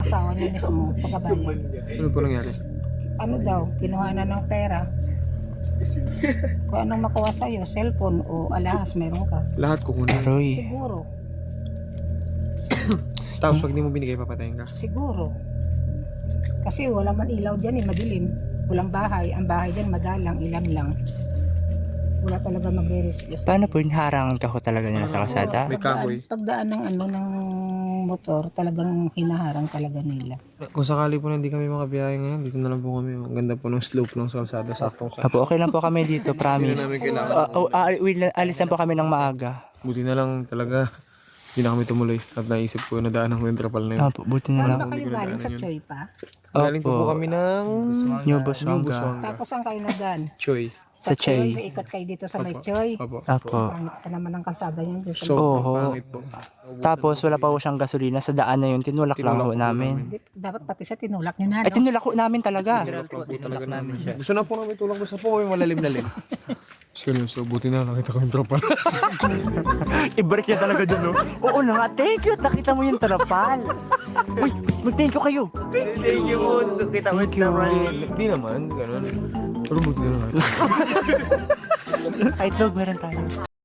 asawa niya mismo, pagkabayan. Ano po nangyari? Ano daw, kinuha na ng pera. Kung anong makuha sa'yo, cellphone o alahas, meron ka. Lahat kukunin. Aroy. Siguro, Tapos pag di mo binigay, papatayin ka. siguro. Kasi wala man ilaw dyan madilim. Walang bahay. Ang bahay dyan madalang, ilan lang. Wala talaga magre-rescue. Paano po yung harangan ka ho talaga nila sa kalsada? May kahoy. Pagdaan ng ng motor, talagang hinaharang talaga nila. Kung sakali po na hindi kami makabiyahe ngayon, dito na lang po kami. Ang ganda po ng slope ng kalsada. Saktong sa. Apo, okay lang po kami dito, Hindi promise. na namin kailangan. Alis lang po kami ng maaga. Buti na lang talaga. Hindi na kami tumuloy. At naisip ko na daan ng Winterpal na yun. Apo, buti na Saan lang. ba kayo galing sa Choy pa? Galing po Opo. kami ng New Buswanga. Buswanga. Tapos saan kayo nagan? Choice. Sa Choy. May ikot kayo dito sa may Choy. Opo. Apo. Pangit ka naman ang kalsada yun. Dito. So, Oo. pangit po. Tapos wala pa po siyang gasolina sa daan na yun. Tinulak lang ho namin. Dapat pati sa tinulak nyo na, Ay, no? tinulak ho namin talaga. Tulak lang po talaga namin. Gusto na po namin tulak basta po yung malalim-lalim. Seryoso, buti na nakita ko yung tropa. I-break niya talaga dun, no? Oo na nga, thank you. Nakita mo yung tarapal. Uy, mag-thank you kayo. Thank you po. Kita mo Thank you. Hindi naman, ganun. Pero buti na lang. Ay, dog, meron tayo.